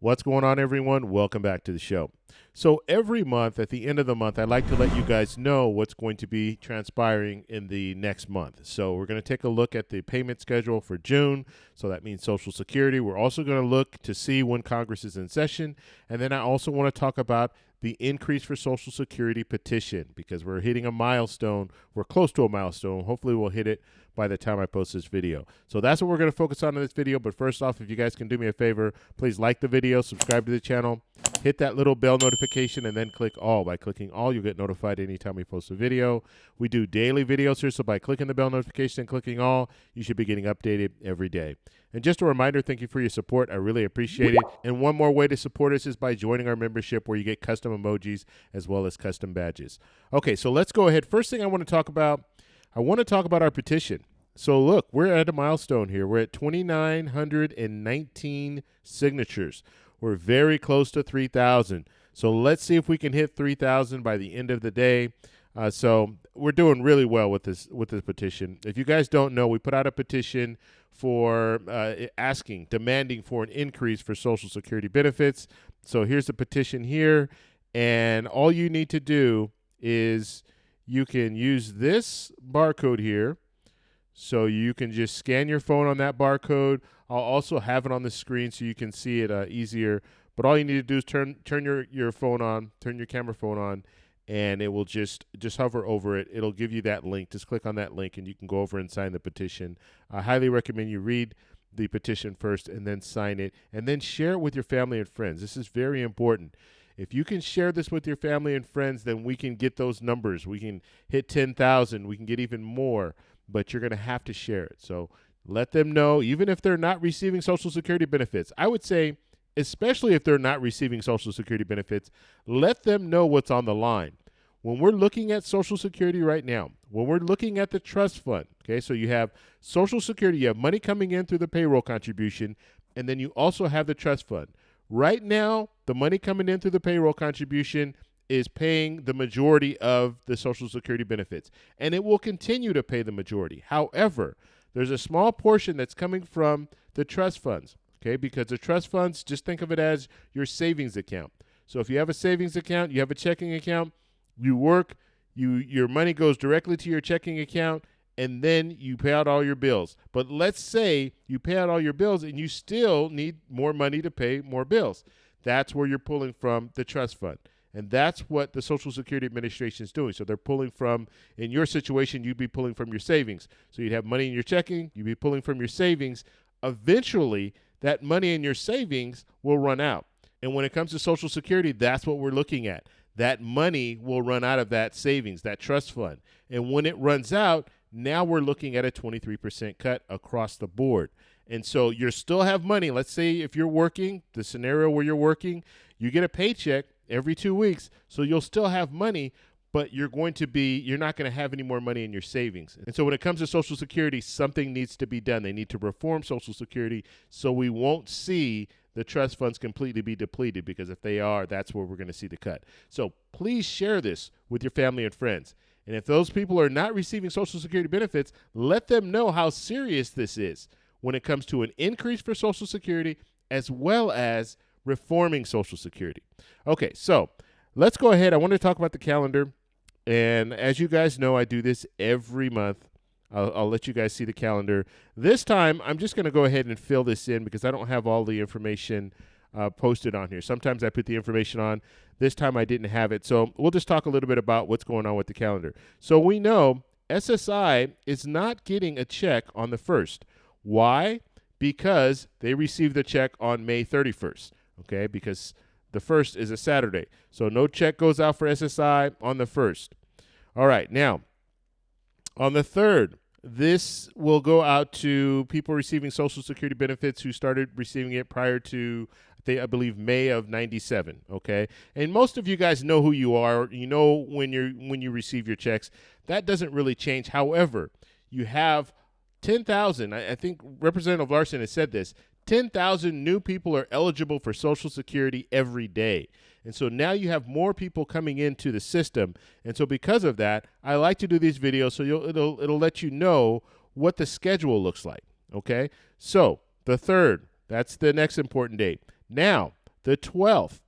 What's going on, everyone? Welcome back to the show. So every month, at the end of the month, I like to let you guys know what's going to be transpiring in the next month. So we're going to take a look at the payment schedule for June. So that means Social Security. We're also going to look to see when Congress is in session. And then I also want to talk about the increase for Social Security petition, because we're hitting a milestone. We're close to a milestone. Hopefully we'll hit it by the time I post this video. So that's what we're going to focus on in this video. But first off, if you guys can do me a favor, please like the video, subscribe to the channel, hit that little bell notification, and then click all. By clicking all, you'll get notified anytime we post a video. We do daily videos here, so by clicking the bell notification and clicking all, you should be getting updated every day. And just a reminder, thank you for your support. I really appreciate it. And one more way to support us is by joining our membership, where you get custom emojis as well as custom badges. Okay, so let's go ahead. First thing I want to talk about our petition. So look, we're at a milestone here. We're at 2,919 signatures. We're very close to 3,000. So let's see if we can hit 3,000 by the end of the day. So we're doing really well with this petition. If you guys don't know, we put out a petition for demanding for an increase for Social Security benefits. So here's the petition here, and all you need to do is you can use this barcode here. So you can just scan your phone on that barcode. I'll also have it on the screen so you can see it easier. But all you need to do is turn your phone on, turn your camera phone on, and it will just hover over it. It'll give you that link. Just click on that link, and you can go over and sign the petition. I highly recommend you read the petition first and then sign it, and then share it with your family and friends. This is very important. If you can share this with your family and friends, then we can get those numbers. We can hit 10,000. We can get even more, but you're going to have to share it. So let them know, even if they're not receiving Social Security benefits. I would say, especially if they're not receiving Social Security benefits, let them know what's on the line. When we're looking at Social Security right now, when we're looking at the trust fund, okay, so you have Social Security, you have money coming in through the payroll contribution, and then you also have the trust fund. Right now, the money coming in through the payroll contribution is paying the majority of the Social Security benefits, and it will continue to pay the majority. However, there's a small portion that's coming from the trust funds, okay, because the trust funds, just think of it as your savings account. So if you have a savings account, you have a checking account, you work, your money goes directly to your checking account, and then you pay out all your bills. But let's say you pay out all your bills and you still need more money to pay more bills. That's where you're pulling from the trust fund. And that's what the Social Security Administration is doing. So they're pulling from, in your situation, you'd be pulling from your savings. So you'd have money in your checking, you'd be pulling from your savings. Eventually, that money in your savings will run out. And when it comes to Social Security, that's what we're looking at. That money will run out of that savings, that trust fund. And when it runs out, now we're looking at a 23% cut across the board. And so you still have money. Let's say if you're working, the scenario where you're working, you get a paycheck every 2 weeks. So you'll still have money, but you're not going to have any more money in your savings. And so when it comes to Social Security, something needs to be done. They need to reform Social Security so we won't see the trust funds completely be depleted, because if they are, that's where we're going to see the cut. So please share this with your family and friends. And if those people are not receiving Social Security benefits, let them know how serious this is when it comes to an increase for Social Security as well as reforming Social Security. Okay, so let's go ahead. I want to talk about the calendar. And as you guys know, I do this every month. I'll let you guys see the calendar. This time, I'm just going to go ahead and fill this in because I don't have all the information posted on here. Sometimes I put the information on. This time I didn't have it. So we'll just talk a little bit about what's going on with the calendar. So we know SSI is not getting a check on the 1st. Why? Because they received the check on May 31st, okay, because the 1st is a Saturday. So no check goes out for SSI on the 1st. All right, now, on the 3rd, this will go out to people receiving Social Security benefits who started receiving it prior to, I believe, May of '97. Okay, and most of you guys know who you are. You know when you receive your checks. That doesn't really change. However, you have 10,000. I think Representative Larson has said this. 10,000 new people are eligible for Social Security every day. And so now you have more people coming into the system. And so because of that, I like to do these videos so it'll let you know what the schedule looks like. Okay? So the 3rd, that's the next important date. Now, The 12th.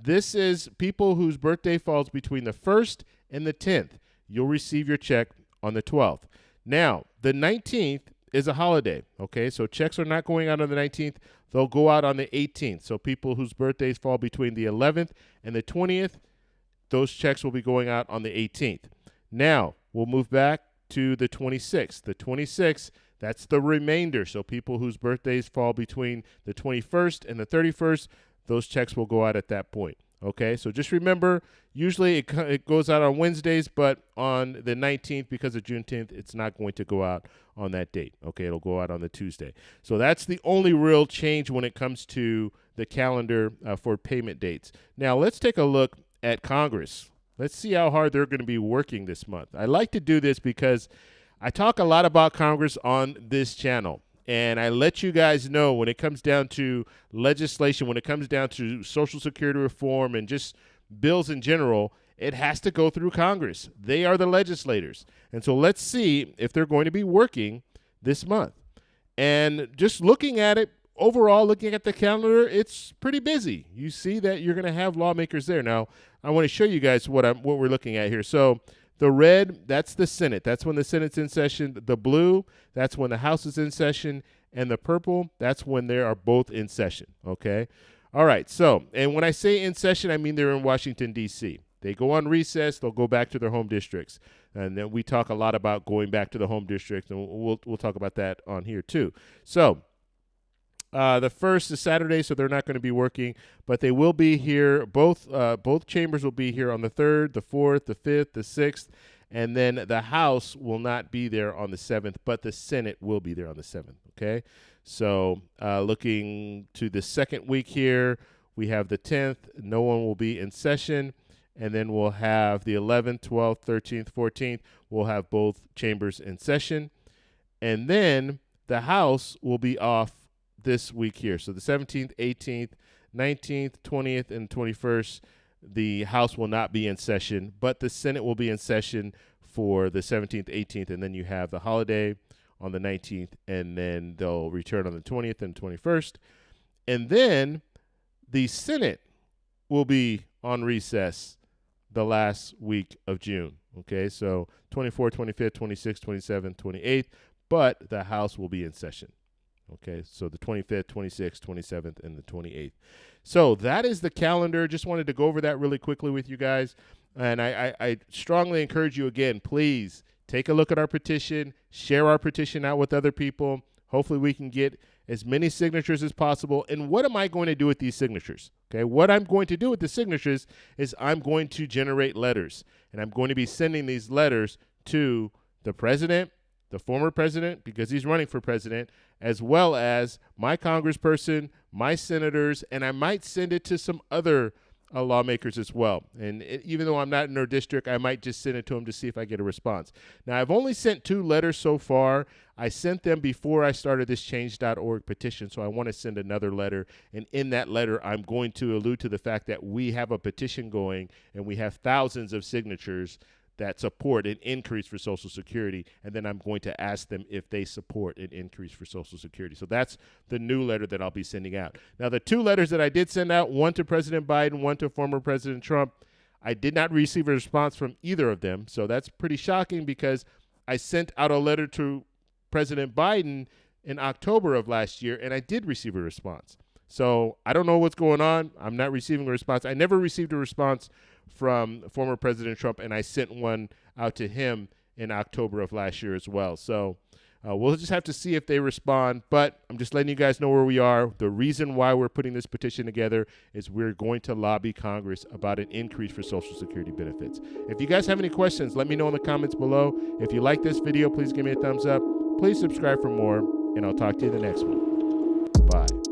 This is people whose birthday falls between the 1st and the 10th. You'll receive your check on the 12th. Now, the 19th is a holiday, okay? So checks are not going out on the 19th. They'll go out on the 18th. So people whose birthdays fall between the 11th and the 20th, those checks will be going out on the 18th. Now, we'll move back to the 26th. The 26th, that's the remainder. So people whose birthdays fall between the 21st and the 31st, those checks will go out at that point. Okay, so just remember, usually it goes out on Wednesdays, but on the 19th, because of Juneteenth, it's not going to go out on that date. Okay, it'll go out on the Tuesday. So that's the only real change when it comes to the calendar for payment dates. Now, let's take a look at Congress. Let's see how hard they're going to be working this month. I like to do this because I talk a lot about Congress on this channel. And I let you guys know when it comes down to legislation, when it comes down to Social Security reform and just bills in general, it has to go through Congress. They are the legislators. And so let's see if they're going to be working this month. And just looking at it, overall, looking at the calendar, it's pretty busy. You see that you're going to have lawmakers there. Now, I want to show you guys what we're looking at here. So the red, that's the Senate. That's when the Senate's in session. The blue, that's when the House is in session. And the purple, that's when they are both in session, okay? All right, so, and when I say in session, I mean they're in Washington, D.C. They go on recess. They'll go back to their home districts. And then we talk a lot about going back to the home districts, and we'll talk about that on here too. So the first is Saturday, so they're not going to be working, but they will be here. Both chambers will be here on the 3rd, the 4th, the 5th, the 6th, and then the House will not be there on the 7th, but the Senate will be there on the 7th, okay? So looking to the second week here, we have the 10th. No one will be in session, and then we'll have the 11th, 12th, 13th, 14th. We'll have both chambers in session, and then the House will be off this week here. So the 17th, 18th, 19th, 20th, and 21st, the House will not be in session, but the Senate will be in session for the 17th, 18th, and then you have the holiday on the 19th, and then they'll return on the 20th and 21st. And then the Senate will be on recess the last week of June. Okay, so 24th, 25th, 26th, 27th, 28th, but the House will be in session. Okay, so the 25th, 26th, 27th, and the 28th. So that is the calendar. Just wanted to go over that really quickly with you guys. And I strongly encourage you, again, please take a look at our petition, share our petition out with other people. Hopefully we can get as many signatures as possible. And what am I going to do with these signatures? Okay, what I'm going to do with the signatures is I'm going to generate letters. And I'm going to be sending these letters to the president, the former president, because he's running for president, as well as my congressperson, my senators, and I might send it to some other lawmakers as well. And even though I'm not in their district, I might just send it to them to see if I get a response. Now, I've only sent 2 letters so far. I sent them before I started this change.org petition, so I want to send another letter. And in that letter, I'm going to allude to the fact that we have a petition going and we have thousands of signatures that support an increase for Social Security, and then I'm going to ask them if they support an increase for Social Security. So that's the new letter that I'll be sending out. Now, the 2 letters that I did send out, one to President Biden, one to former President Trump, I did not receive a response from either of them. So that's pretty shocking because I sent out a letter to President Biden in October of last year, and I did receive a response. So I don't know what's going on. I'm not receiving a response. I never received a response from former President Trump, and I sent one out to him in October of last year as well. So we'll just have to see if they respond, but I'm just letting you guys know where we are. The reason why we're putting this petition together is we're going to lobby Congress about an increase for Social Security benefits. If you guys have any questions, let me know in the comments below. If you like this video, please give me a thumbs up. Please subscribe for more, and I'll talk to you in the next one. Bye.